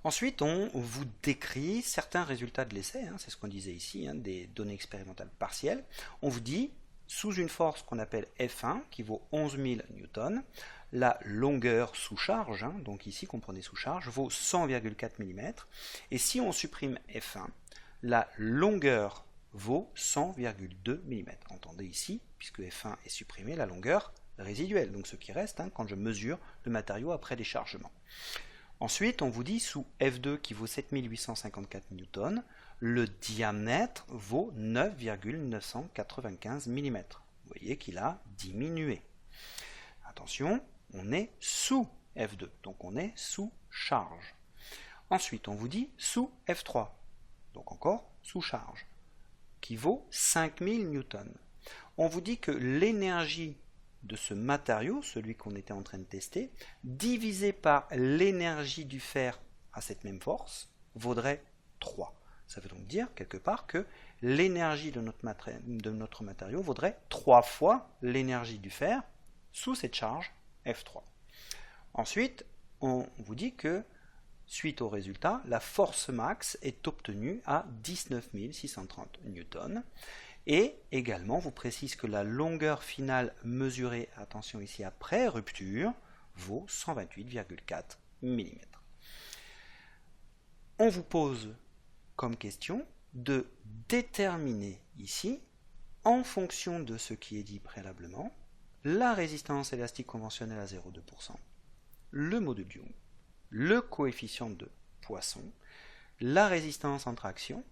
Speaker 1: Ensuite, on vous décrit certains résultats de l'essai, c'est ce qu'on disait ici, des données expérimentales partielles. On vous dit, sous une force qu'on appelle F1, qui vaut 11 000 newtons, la longueur sous charge, donc ici comprenez sous charge, vaut 100,4 mm, et si on supprime F1, la longueur vaut 100,2 mm. Entendez ici, puisque F1 est supprimé, la longueur résiduelle, donc ce qui reste quand je mesure le matériau après déchargement. Ensuite, on vous dit sous F2 qui vaut 7854 newtons, le diamètre vaut 9,995 mm. Vous voyez qu'il a diminué. Attention, on est sous F2, donc on est sous charge. Ensuite, on vous dit sous F3, donc encore sous charge, qui vaut 5000 newtons. On vous dit que l'énergie de ce matériau, celui qu'on était en train de tester, divisé par l'énergie du fer à cette même force, vaudrait 3. Ça veut donc dire, quelque part, que l'énergie de notre matériau vaudrait 3 fois l'énergie du fer sous cette charge F3. Ensuite, on vous dit que, suite au résultat, la force max est obtenue à 19 630 newtons. Et également, on vous précise que la longueur finale mesurée, attention ici, après rupture, vaut 128,4 mm. On vous pose comme question de déterminer ici, en fonction de ce qui est dit préalablement, la résistance élastique conventionnelle à 0,2%, le module de Young, le coefficient de Poisson, la résistance en traction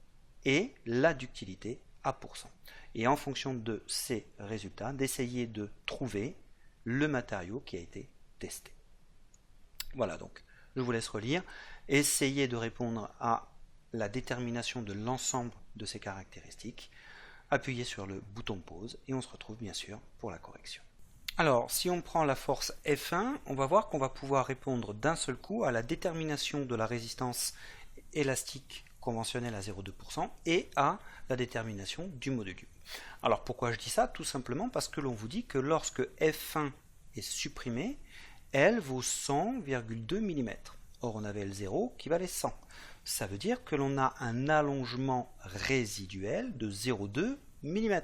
Speaker 1: et la ductilité à pourcent. Et en fonction de ces résultats, d'essayer de trouver le matériau qui a été testé. Voilà, donc je vous laisse relire. Essayez de répondre à la détermination de l'ensemble de ces caractéristiques. appuyez sur le bouton pause et on se retrouve bien sûr pour la correction. Alors, si on prend la force F1, on va voir qu'on va pouvoir répondre d'un seul coup à la détermination de la résistance élastique conventionnelle à 0,2% et à la détermination du module Young. Alors, pourquoi je dis ça? Tout simplement parce que l'on vous dit que lorsque F1 est supprimé, L vaut 100,2 mm. Or, on avait L0 qui valait 100. Ça veut dire que l'on a un allongement résiduel de 0,2 mm.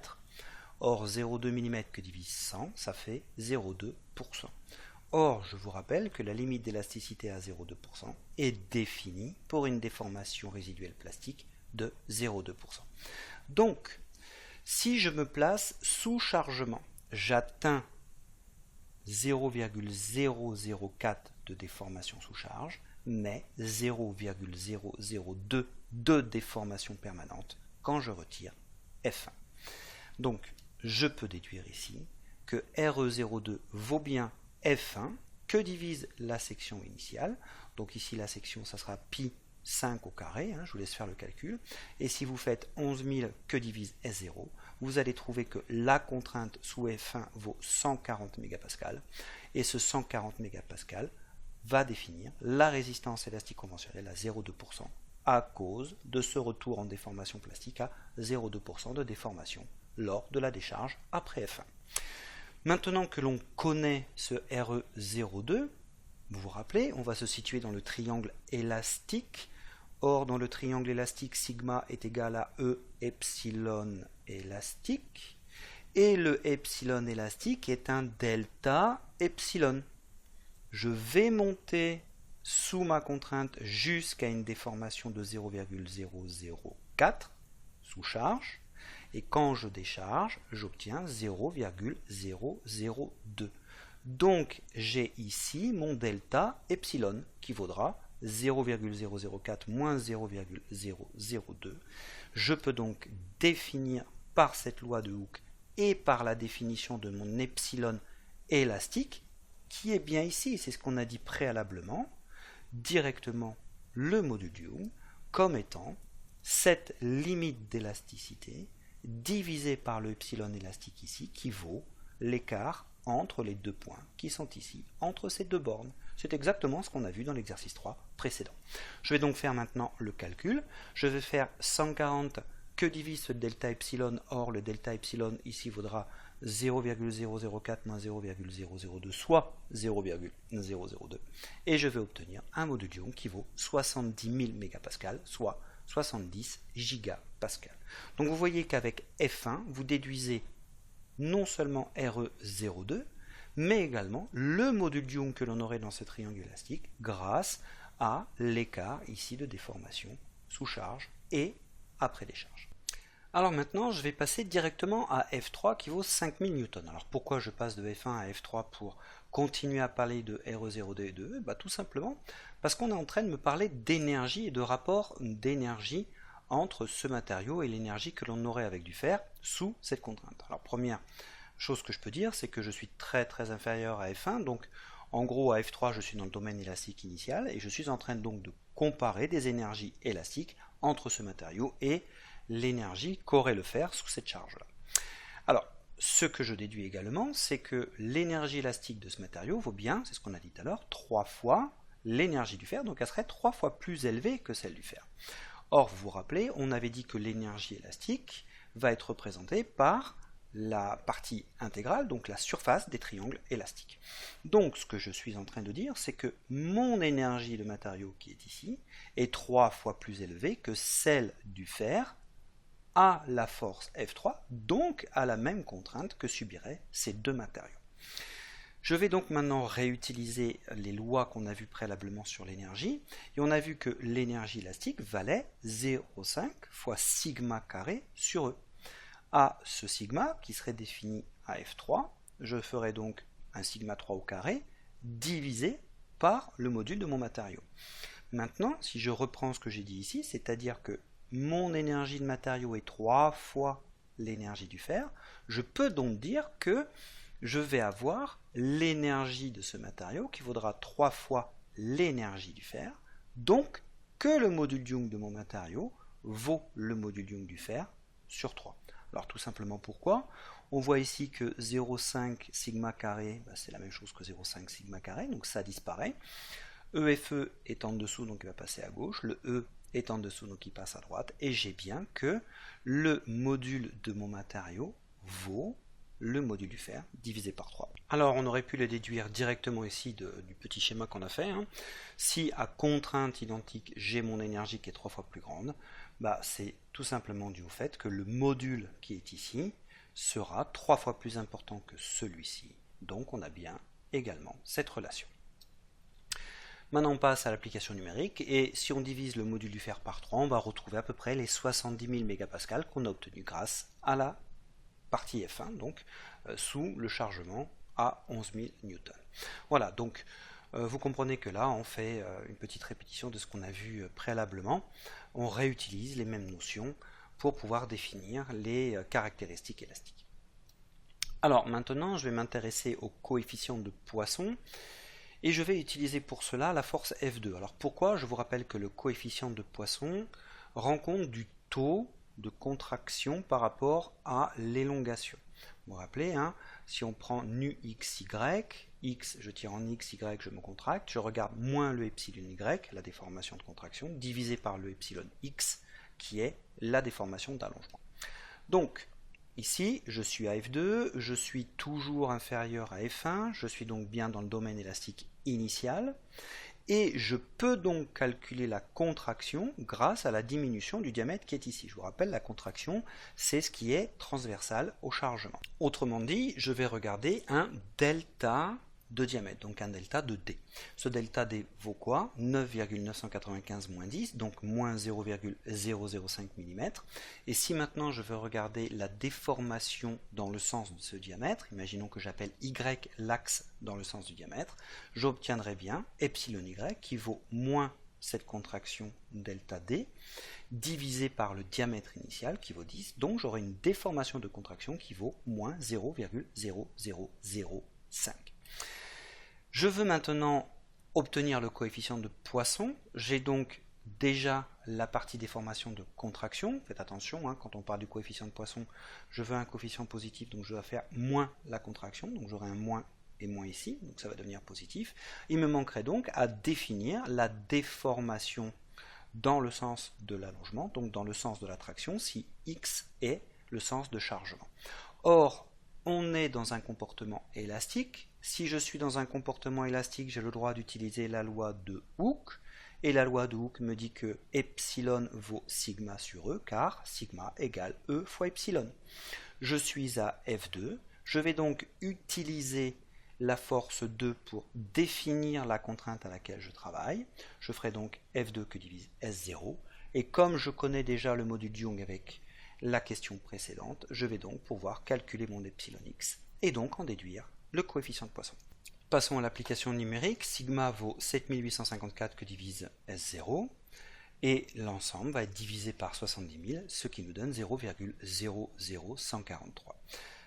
Speaker 1: Or, 0,2 mm que divise 100, ça fait 0,2%. Or, je vous rappelle que la limite d'élasticité à 0,2% est définie pour une déformation résiduelle plastique de 0,2%. Donc, si je me place sous chargement, j'atteins 0,004 de déformation sous charge, mais 0,002 de déformation permanente quand je retire F1. Donc, je peux déduire ici que RE02 vaut bien F1 que divise la section initiale. Donc ici, la section, ça sera pi 5 au carré. Je vous laisse faire le calcul. Et si vous faites 11 000 que divise S0, vous allez trouver que la contrainte sous F1 vaut 140 mégapascales. Et ce 140 mégapascales va définir la résistance élastique conventionnelle à 0,2% à cause de ce retour en déformation plastique à 0,2% de déformation lors de la décharge après F1. Maintenant que l'on connaît ce RE02, vous vous rappelez, on va se situer dans le triangle élastique. Or, dans le triangle élastique, sigma est égal à E epsilon élastique. Et le epsilon élastique est un delta epsilon. Je vais monter sous ma contrainte jusqu'à une déformation de 0,004 sous charge. Et quand je décharge, j'obtiens 0,002. Donc j'ai ici mon delta epsilon qui vaudra 0,004 moins 0,002. Je peux donc définir par cette loi de Hooke et par la définition de mon epsilon élastique, qui est bien ici, c'est ce qu'on a dit préalablement, directement le module Young comme étant cette limite d'élasticité divisé par le epsilon élastique ici, qui vaut l'écart entre les deux points qui sont ici, entre ces deux bornes. C'est exactement ce qu'on a vu dans l'exercice 3 précédent. Je vais donc faire maintenant le calcul. Je vais faire 140 que divise ce delta epsilon. Or, le delta epsilon ici vaudra 0,004 moins 0,002, soit 0,002. Et je vais obtenir un module Young qui vaut 70 000 mégapascales, soit 70 gigapascales. Donc vous voyez qu'avec F1, vous déduisez non seulement RE02, mais également le module Young que l'on aurait dans ce triangle élastique grâce à l'écart ici de déformation sous charge et après décharge. Alors maintenant, je vais passer directement à F3 qui vaut 5000 newtons. Alors pourquoi je passe de F1 à F3 pour continuer à parler de RE0 et 2? Tout simplement parce qu'on est en train de me parler d'énergie et de rapport d'énergie entre ce matériau et l'énergie que l'on aurait avec du fer sous cette contrainte. Alors première chose que je peux dire, c'est que je suis très inférieur à F1, donc en gros à F3 je suis dans le domaine élastique initial et je suis en train donc de comparer des énergies élastiques entre ce matériau et l'énergie qu'aurait le fer sous cette charge-là. Alors, ce que je déduis également, c'est que l'énergie élastique de ce matériau vaut bien, c'est ce qu'on a dit tout à l'heure, 3 fois l'énergie du fer, donc elle serait 3 fois plus élevée que celle du fer. Or, vous vous rappelez, on avait dit que l'énergie élastique va être représentée par la partie intégrale, donc la surface des triangles élastiques. Donc, ce que je suis en train de dire, c'est que mon énergie de matériau qui est ici est 3 fois plus élevée que celle du fer à la force F3, donc à la même contrainte que subiraient ces deux matériaux. Je vais donc maintenant réutiliser les lois qu'on a vues préalablement sur l'énergie, et on a vu que l'énergie élastique valait 0,5 fois sigma carré sur E. À ce sigma, qui serait défini à F3, je ferai donc un sigma 3 au carré divisé par le module de mon matériau. Maintenant, si je reprends ce que j'ai dit ici, c'est-à-dire que mon énergie de matériau est 3 fois l'énergie du fer, je peux donc dire que je vais avoir l'énergie de ce matériau qui vaudra 3 fois l'énergie du fer, donc que le module Young de mon matériau vaut le module Young du fer sur 3. Alors tout simplement pourquoi? On voit ici que 0,5 sigma carré, c'est la même chose que 0,5 sigma carré, donc ça disparaît. EFE est en dessous, donc il va passer à gauche. Le E est en dessous, donc il passe à droite. Et j'ai bien que le module de mon matériau vaut le module du fer divisé par 3. Alors on aurait pu le déduire directement ici du petit schéma qu'on a fait. Si à contrainte identique, j'ai mon énergie qui est 3 fois plus grande, c'est tout simplement dû au fait que le module qui est ici sera 3 fois plus important que celui-ci. Donc on a bien également cette relation. Maintenant on passe à l'application numérique et si on divise le module du fer par 3, on va retrouver à peu près les 70 000 mégapascales qu'on a obtenus grâce à la partie F1, donc sous le chargement à 11 000 newtons. Voilà, donc vous comprenez que là on fait une petite répétition de ce qu'on a vu préalablement. On réutilise les mêmes notions pour pouvoir définir les caractéristiques élastiques. Alors maintenant je vais m'intéresser au coefficient de Poisson. Et je vais utiliser pour cela la force F2. Alors pourquoi? Je vous rappelle que le coefficient de Poisson rend compte du taux de contraction par rapport à l'élongation. Vous vous rappelez, si on prend nu xy, x je tire en x, y je me contracte, je regarde moins le epsilon y, la déformation de contraction, divisé par le epsilon x, qui est la déformation d'allongement. Donc, ici, je suis à F2, je suis toujours inférieur à F1, je suis donc bien dans le domaine élastique initial, et je peux donc calculer la contraction grâce à la diminution du diamètre qui est ici. Je vous rappelle, la contraction, c'est ce qui est transversal au chargement. Autrement dit, je vais regarder un delta de diamètre, donc un delta de D. Ce delta D vaut quoi? 9,995 moins 10, donc moins 0,005 mm. Et si maintenant je veux regarder la déformation dans le sens de ce diamètre, imaginons que j'appelle Y l'axe dans le sens du diamètre, j'obtiendrai bien epsilon Y qui vaut moins cette contraction delta D divisé par le diamètre initial qui vaut 10, donc j'aurai une déformation de contraction qui vaut moins 0,0005. Je veux maintenant obtenir le coefficient de Poisson. J'ai donc déjà la partie déformation de contraction. Faites attention, quand on parle du coefficient de Poisson, je veux un coefficient positif, donc je dois faire moins la contraction. Donc j'aurai un moins et moins ici, donc ça va devenir positif. Il me manquerait donc à définir la déformation dans le sens de l'allongement, donc dans le sens de la traction, si x est le sens de chargement. Or, on est dans un comportement élastique. Si je suis dans un comportement élastique, j'ai le droit d'utiliser la loi de Hooke. Et la loi de Hooke me dit que epsilon vaut sigma sur E, car sigma égale E fois epsilon. Je suis à F2. Je vais donc utiliser la force 2 pour définir la contrainte à laquelle je travaille. Je ferai donc F2 que divise S0. Et comme je connais déjà le module de Young avec la question précédente, je vais donc pouvoir calculer mon epsilon x et donc en déduire le coefficient de Poisson. Passons à l'application numérique. Sigma vaut 7854 que divise S0 et l'ensemble va être divisé par 70 000, ce qui nous donne 0,00143.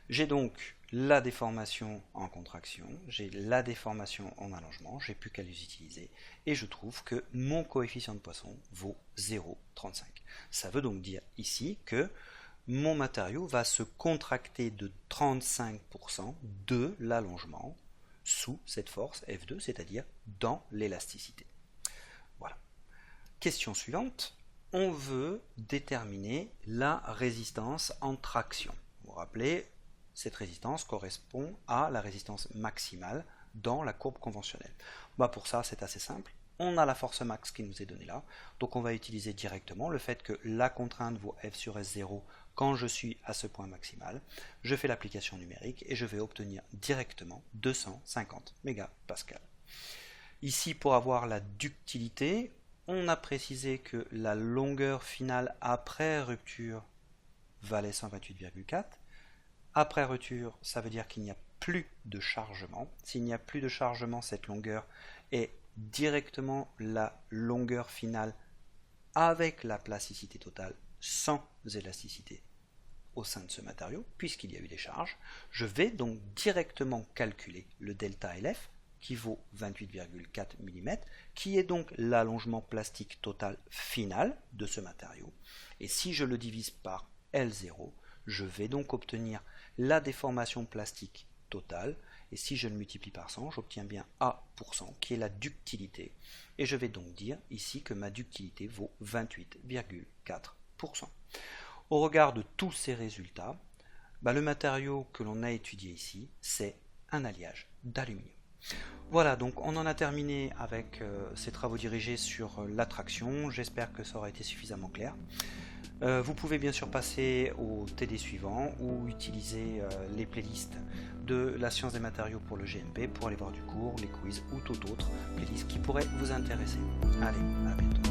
Speaker 1: J'ai donc la déformation en contraction, j'ai la déformation en allongement, j'ai plus qu'à les utiliser et je trouve que mon coefficient de Poisson vaut 0,35. Ça veut donc dire ici que mon matériau va se contracter de 35% de l'allongement sous cette force F2, c'est-à-dire dans l'élasticité. Voilà. Question suivante. On veut déterminer la résistance en traction. Vous vous rappelez, cette résistance correspond à la résistance maximale dans la courbe conventionnelle. Pour ça, c'est assez simple. On a la force max qui nous est donnée là, donc on va utiliser directement le fait que la contrainte vaut F sur S0 quand je suis à ce point maximal. Je fais l'application numérique et je vais obtenir directement 250 mégapascales. Ici, pour avoir la ductilité, on a précisé que la longueur finale après rupture valait 128,4. Après rupture, ça veut dire qu'il n'y a plus de chargement. S'il n'y a plus de chargement, cette longueur est directement la longueur finale avec la plasticité totale sans élasticité au sein de ce matériau, puisqu'il y a eu des charges. Je vais donc directement calculer le delta LF qui vaut 28,4 mm, qui est donc l'allongement plastique total final de ce matériau. Et si je le divise par L0, Je vais donc obtenir la déformation plastique totale, et si je le multiplie par 100, j'obtiens bien A%, qui est la ductilité. Et je vais donc dire ici que ma ductilité vaut 28,4%. Au regard de tous ces résultats, le matériau que l'on a étudié ici, c'est un alliage d'aluminium. Voilà, donc on en a terminé avec ces travaux dirigés sur l'attraction. J'espère que ça aura été suffisamment clair. Vous pouvez bien sûr passer au TD suivant ou utiliser les playlists de la science des matériaux pour le GNP pour aller voir du cours, les quiz ou tout autre playlist qui pourrait vous intéresser. Allez, à bientôt.